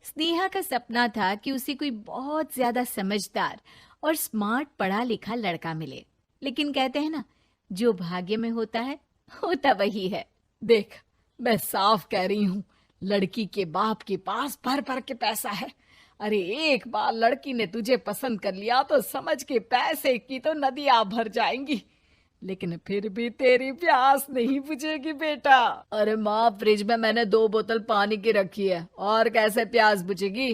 स्नेहा का सपना था कि उसे कोई बहुत ज्यादा समझदार और स्मार्ट पढ़ा लिखा लड़का मिले। लेकिन कहते हैं ना, जो भाग्य में होता है होता वही है। देख, मैं साफ कह रही हूँ, लड़की के बाप के पास भर भर के पैसा है। अरे एक बार लड़की ने तुझे पसंद कर लिया तो समझ के पैसे की तो नदियां भर जाएंगी, लेकिन फिर भी तेरी प्यास नहीं बुझेगी बेटा। अरे माँ, फ्रिज में मैंने 2 बोतल पानी की रखी है, और कैसे प्यास बुझेगी?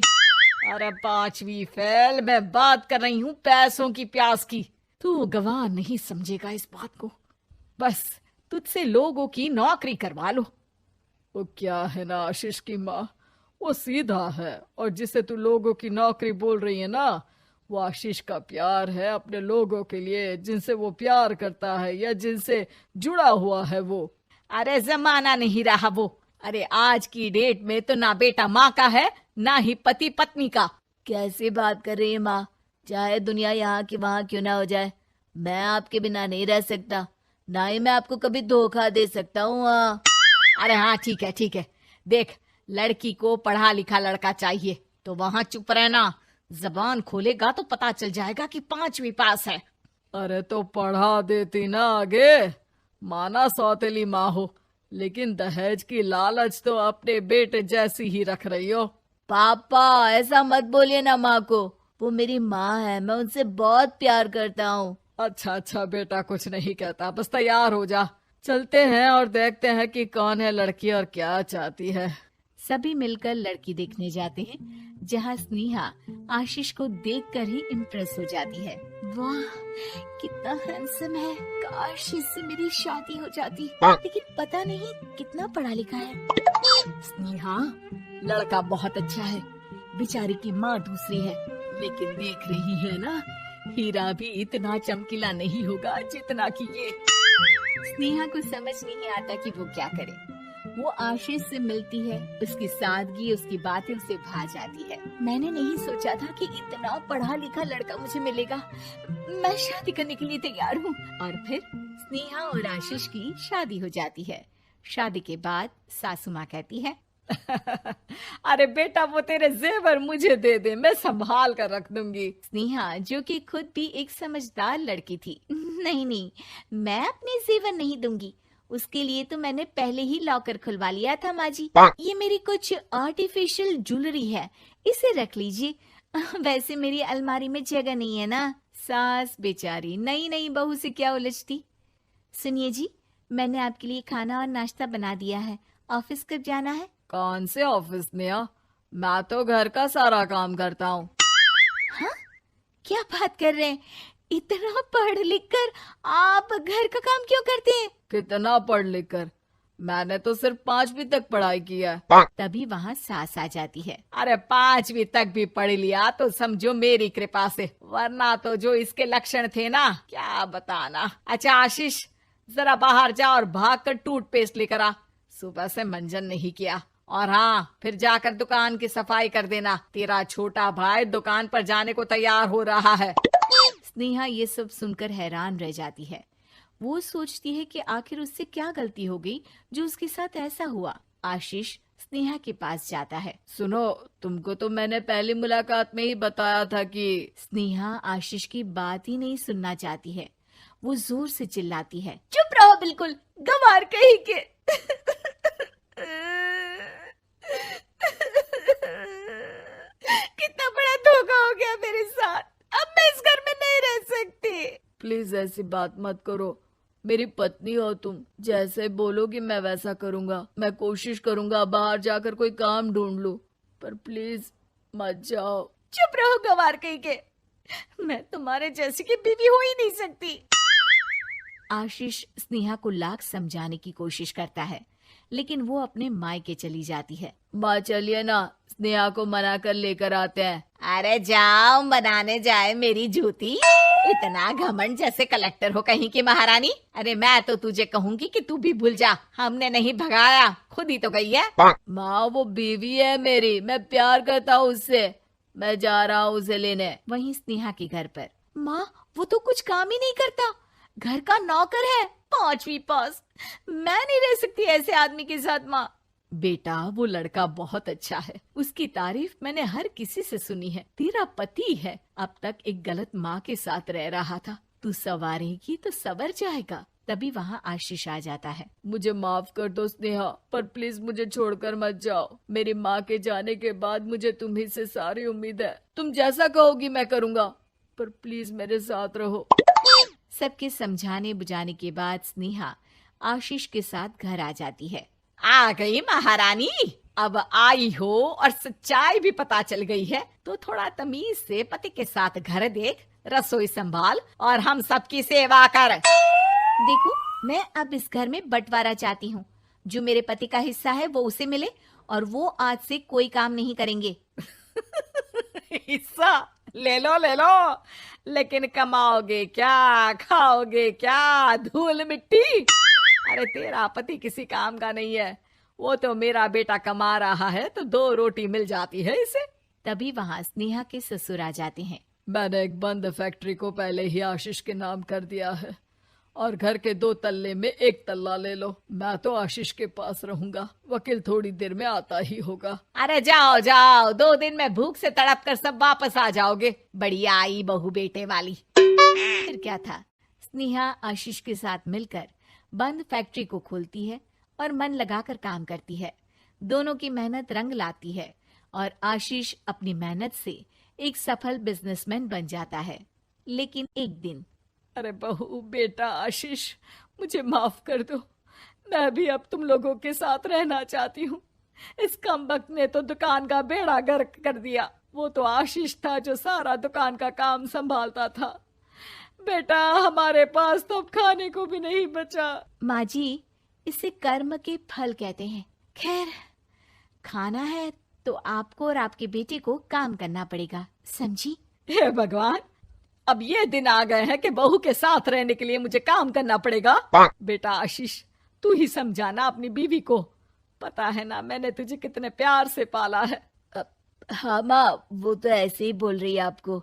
अरे 5वीं फेल, मैं बात कर रही हूँ पैसों की प्यास की। तू गवाह नहीं समझेगा इस बात को। बस तुझसे लोगों की नौकरी करवा लो। वो क्या है ना आशीष की माँ, वो सीधा है, और जिसे तू लोगों की नौकरी बोल रही है ना, वो आशीष का प्यार है अपने लोगों के लिए, जिनसे वो प्यार करता है या जिनसे जुड़ा हुआ है वो। अरे जमाना नहीं रहा वो। अरे आज की डेट में तो ना बेटा माँ का है, ना ही पति पत्नी का। कैसी बात कर रही है माँ? चाहे दुनिया यहाँ की वहाँ क्यों ना हो जाए, मैं आपके बिना नहीं रह सकता। ना ही मैं आपको कभी धोखा दे सकता हूँ। अरे हाँ, ठीक है ठीक है। देख, लड़की को पढ़ा लिखा लड़का चाहिए तो वहां चुप रहना। जबान खोलेगा तो पता चल जाएगा कि 5वीं पास है। अरे तो पढ़ा देती ना आगे। माना सौतेली माँ हो, लेकिन दहेज की लालच तो अपने बेटे जैसी ही रख रही हो। पापा ऐसा मत बोलिए ना माँ को, वो मेरी माँ है, मैं उनसे बहुत प्यार करता हूँ। अच्छा अच्छा बेटा, कुछ नहीं कहता, बस तैयार हो जा, चलते हैं और देखते हैं कि कौन है लड़की और क्या चाहती है। सभी मिलकर लड़की देखने जाते हैं, जहाँ स्नेहा आशीष को देखकर ही इम्प्रेस हो जाती है। वाह, कितना हैंडसम है। काश इससे मेरी शादी हो जाती, लेकिन पता नहीं कितना पढ़ा लिखा है। स्नेहा, लड़का बहुत अच्छा है, बेचारी की माँ दूसरी है, लेकिन देख रही है ना, हीरा भी इतना चमकीला नहीं होगा जितना कि ये। स्नेहा को समझ नहीं आता कि वो क्या करे। वो आशीष से मिलती है, उसकी सादगी, उसकी बातें उसे भा जाती है। मैंने नहीं सोचा था कि इतना पढ़ा लिखा लड़का मुझे मिलेगा। मैं शादी करने के लिए तैयार हूँ। और फिर स्नेहा और आशीष की शादी हो जाती है। शादी के बाद सासू माँ कहती है, अरे बेटा, वो तेरे जेवर मुझे दे दे, मैं संभाल कर रख दूंगी। स्नेहा, जो कि खुद भी एक समझदार लड़की थी, नहीं नहीं, मैं अपने जेवर नहीं दूंगी। उसके लिए तो मैंने पहले ही लॉकर खुलवा लिया था माँ जी। ये मेरी कुछ आर्टिफिशियल ज्वेलरी है, इसे रख लीजिए। वैसे मेरी अलमारी में जगह नहीं है ना। सास बेचारी नई नई बहू से क्या उलझती। सुनिए जी, मैंने आपके लिए खाना और नाश्ता बना दिया है। ऑफिस कब जाना है? कौन से ऑफिस में? मैं तो घर का सारा काम करता हूँ। हाँ, क्या बात कर रहे हैं? इतना पढ़ लिख कर आप घर का काम क्यों करते हैं? कितना पढ़ लिख कर? मैंने तो सिर्फ 5वीं तक पढ़ाई की है। तभी वहाँ सास आ जाती है। अरे 5वीं तक भी पढ़ लिया तो समझो मेरी कृपा से, वरना तो जो इसके लक्षण थे ना, क्या बताना। अच्छा आशीष, जरा बाहर जा और भाग कर टूथपेस्ट लेकर आ। सुबह से मंजन नहीं किया। और हाँ, फिर जाकर दुकान की सफाई कर देना। तेरा छोटा भाई दुकान पर जाने को तैयार हो रहा है। स्नेहा ये सब सुनकर हैरान रह जाती है। वो सोचती है कि आखिर उससे क्या गलती हो गई जो उसके साथ ऐसा हुआ। आशीष स्नेहा के पास जाता है। सुनो, तुमको तो मैंने पहली मुलाकात में ही बताया था कि। स्नेहा आशीष की बात ही नहीं सुनना चाहती है। वो जोर से चिल्लाती है, चुप रहो बिल्कुल, गंवार कहीं के। कितना बड़ा धोखा हो गया मेरे साथ। अब मैं इस घर में नहीं रह सकती। प्लीज ऐसी बात मत करो, मेरी पत्नी हो तुम, जैसे बोलोगी मैं वैसा करूंगा। मैं कोशिश करूंगा बाहर जाकर कोई काम ढूंढ लूं, पर प्लीज मत जाओ। चुप रहो गंवार कहीं के, मैं तुम्हारे जैसी की बीवी हो ही नहीं सकती। आशीष स्नेहा को लाख समझाने की कोशिश करता है, लेकिन वो अपने मायके चली जाती है। माँ चलिए ना, स्नेहा को मना कर लेकर आते हैं। अरे जाओ, बनाने जाए मेरी जूती। इतना घमंड, जैसे कलेक्टर हो कहीं की महारानी। अरे मैं तो तुझे कहूंगी कि तू भी भूल जा, हमने नहीं भगाया, खुद ही तो गई है। माँ वो बीवी है मेरी, मैं प्यार करता हूँ उससे, मैं जा रहा हूँ उसे लेने। वहीं स्नेहा के घर पर, माँ वो तो कुछ काम ही नहीं करता, घर का नौकर है, 5वीं पास। मैं नहीं रह सकती ऐसे आदमी के साथ माँ। बेटा वो लड़का बहुत अच्छा है, उसकी तारीफ मैंने हर किसी से सुनी है। तेरा पति है, अब तक एक गलत माँ के साथ रह रहा था। तू संवारेगी तो संवर जाएगा। तभी वहाँ आशीष आ जाता है। मुझे माफ कर दो स्नेहा, पर प्लीज मुझे छोड़कर मत जाओ। मेरी माँ के जाने के बाद मुझे तुम्ही से सारी उम्मीद है। तुम जैसा कहोगी मैं करूँगा, पर प्लीज मेरे साथ रहो। सबके समझाने बुझाने के बाद स्नेहा आशीष के साथ घर आ जाती है। आ गई महारानी, अब आई हो और सच्चाई भी पता चल गई है, तो थोड़ा तमीज से पति के साथ घर देख, रसोई संभाल और हम सबकी सेवा कर। देखो, मैं अब इस घर में बंटवारा चाहती हूँ। जो मेरे पति का हिस्सा है वो उसे मिले और वो आज से कोई काम नहीं करेंगे। हिस्सा ले लो, लेकिन कमाओगे क्या, खाओगे क्या, धूल मिट्टी। अरे तेरा पति किसी काम का नहीं है, वो तो मेरा बेटा कमा रहा है तो 2 रोटी मिल जाती है इसे। तभी वहाँ स्नेहा के ससुर आ जाते हैं। मैंने एक बंद फैक्ट्री को पहले ही आशीष के नाम कर दिया है और घर के 2 तल्ले में 1 तल्ला ले लो। मैं तो आशीष के पास रहूंगा, वकील थोड़ी देर में आता ही होगा। अरे जाओ जाओ, 2 दिन में भूख से तड़प कर सब वापस आ जाओगे। बढ़िया आई बहू बेटे वाली। फिर क्या था, स्नेहा आशीष के साथ मिलकर बंद फैक्ट्री को खोलती है और मन लगाकर काम करती है। दोनों की मेहनत रंग लाती है और आशीष अपनी मेहनत से एक सफल बिजनेसमैन बन जाता है। लेकिन एक दिन, अरे बहू बेटा आशीष, मुझे माफ कर दो, मैं भी अब तुम लोगों के साथ रहना चाहती हूँ। इस कमबख्त ने तो दुकान का बेड़ा गर्क कर दिया। वो तो आशीष था जो सारा दुकान का काम संभालता था। बेटा हमारे पास तो अब खाने को भी नहीं बचा। माँ जी, इसे कर्म के फल कहते हैं। खैर, खाना है तो आपको और आपके बेटे को काम करना पड़ेगा, समझी? हे भगवान, अब ये दिन आ गए हैं कि बहू के साथ रहने के लिए मुझे काम करना पड़ेगा। बेटा आशीष, तू ही समझाना अपनी बीवी को। पता है ना मैंने तुझे कितने प्यार से पाला है। हाँ माँ, वो तो ऐसे ही बोल रही है आपको।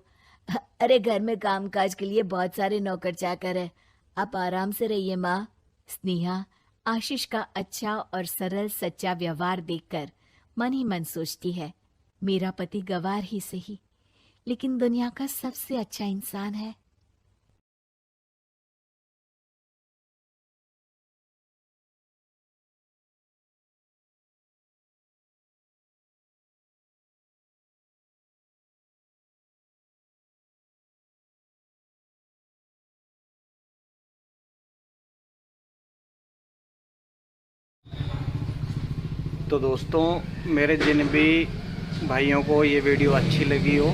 अरे घर में कामकाज के लिए बहुत सारे नौकर चाकर है, आप आराम से रहिए माँ। स्नेहा आशीष का अच्छा और सरल सच्चा व्यवहार देखकर मन ही मन सोचती है, मेरा पति गवार ही सही, लेकिन दुनिया का सबसे अच्छा इंसान है। तो दोस्तों, मेरे जिन भी भाइयों को ये वीडियो अच्छी लगी हो,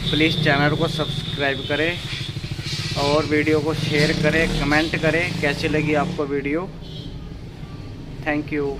प्लीज़ चैनल को सब्सक्राइब करें और वीडियो को शेयर करें, कमेंट करें कैसी लगी आपको वीडियो। Thank you.